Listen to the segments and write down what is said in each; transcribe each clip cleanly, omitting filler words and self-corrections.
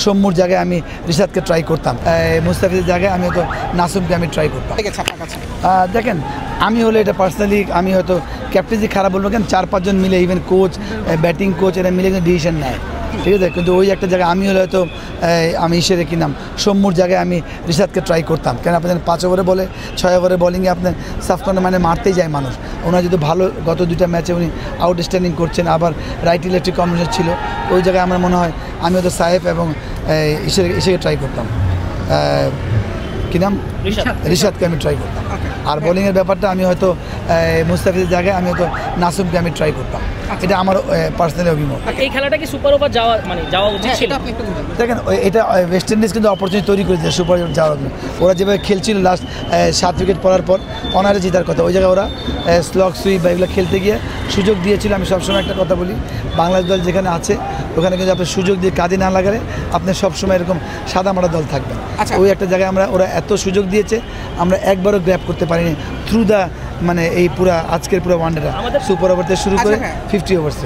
সম্মুর জায়গায় আমি রিশাদকে ট্রাই করতাম, মুস্তাফিজের জায়গায় আমি হয়তো নাসুমকে আমি ট্রাই করতাম। দেখেন আমি হলে এটা পার্সোনালি আমি হয়তো ক্যাপ্টেন্সি খারাপ বলবো, কেন 4-5 জন মিলে ইভেন কোচ ব্যাটিং কোচ এরা মিলে কিন্তু ডিসিশন নেয়, ঠিক আছে। কিন্তু ওই একটা জায়গায় আমি হলে হয়তো আমি ইসেরে কি নাম সম্মুর জায়গায় আমি রিশাদকে ট্রাই করতাম, কেন আপনি 5 ওভারে বলে 6 ওভারে বলিংয়ে আপনার সাফকানে মানে মারতেই যায় মানুষ। ওনার যদি ভালো গত 2টা ম্যাচে উনি আউটস্ট্যান্ডিং করছেন, আবার রাইট ইলেকট্রিক কম্বিনেশন ছিল, ওই জায়গায় আমার মনে হয় আমি হয়তো সাহেব এবং ইসেকে ট্রাই করতাম, কী নাম রিশাদকে আমি ট্রাই করতাম। আর বোলিংয়ের ব্যাপারটা আমি হয়তো মুস্তাফিজের জায়গায় আমি হয়তো নাসুমকে আমি ট্রাই করতাম, এটা আমার পার্সোনালি অভিমত। এই খেলাটা কি সুপার ওভার যাওয়া উচিত ছিল? দেখেন এটা ওয়েস্ট ইন্ডিজ কিন্তু অপরচুনিটি তৈরি করেছে সুপার ওভার যাওয়ার জন্য। ওরা যেভাবে খেলছিল লাস্ট 7 উইকেট পড়ার পর অনারে জেতার কথা, ওই জায়গায় ওরা স্লগ সুইপ বা এগুলো খেলতে গিয়ে সুযোগ দিয়েছিল। আমি সবসময় একটা কথা বলি, বাংলাদেশ দল যেখানে আছে ওখানে কিন্তু আপনি সুযোগ দিয়ে কাজে না লাগালে আপনি সবসময় এরকম সাদা মারা দল থাকবেন। ওই একটা জায়গায় ওরা এত সুযোগ দিয়েছে, আমরা একবারও গ্র্যাব করতে পারিনি থ্রু দ্য মানে এই পুরা আজকের পুরো ওয়ানডেটা সুপার ওভার থেকে শুরু করে 50 ওভার্স।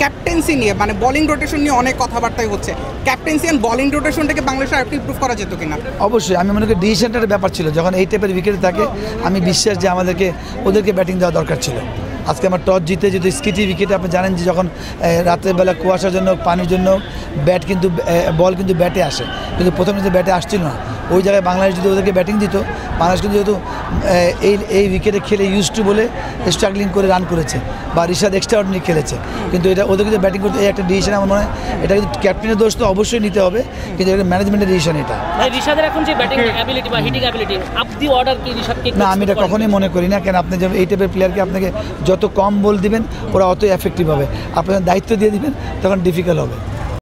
ক্যাপ্টেন্সি নিয়ে মানে বোলিং রোটেশন নিয়ে অনেক কথাবার্তাই হচ্ছে, ক্যাপ্টেন্সি এন্ড বোলিং রোটেশনটাকে বাংলাদেশে আরেকটু ইমপ্রুভ করা যেত কিনা? অবশ্যই আমি মনে করি ডিসিশনটার ব্যাপার ছিল, যখন এই টাইপের উইকেট থাকে আমি বিশ্বাস যে ওদেরকে ব্যাটিং দেওয়া দরকার ছিল। আজকে আমার টস জিতে যদি স্কিটি উইকেটে আপনি জানেন যে যখন রাত্রেবেলা কুয়াশার জন্য পানির জন্য বল কিন্তু ব্যাটে আসে, কিন্তু প্রথমে যে ব্যাটে আসছিল না, ওই জায়গায় বাংলাদেশ যদি ওদেরকে ব্যাটিং দিত, বাংলাদেশ কিন্তু যেহেতু এই উইকেটে খেলে ইউজ টু বলে স্ট্রাগলিং করে রান করেছে বা রিশাদ এক্সট্রা অর্ডিনারি খেলেছে, কিন্তু এটা ওদেরকে যে ব্যাটিং করতে এই একটা ডিসিশন আমার মনে হয় এটা কিন্তু ক্যাপ্টেনের দোষ তো অবশ্যই নিতে হবে, কিন্তু এটা ম্যানেজমেন্টের ডিসিশন। এটা রিশাদের এখন যে ব্যাটিং অ্যাবিলিটি বা hitting ability up the order কি রিশাদকে না, আমি এটা কখনোই মনে করি না, কেন আপনি যে এই টাইপের প্লেয়ারকে আপনাকে যত কম বল দিবেন ওরা অত এফেক্টিভ হবে, আপনার দায়িত্ব দিয়ে দিবেন তখন ডিফিকাল্ট হবে।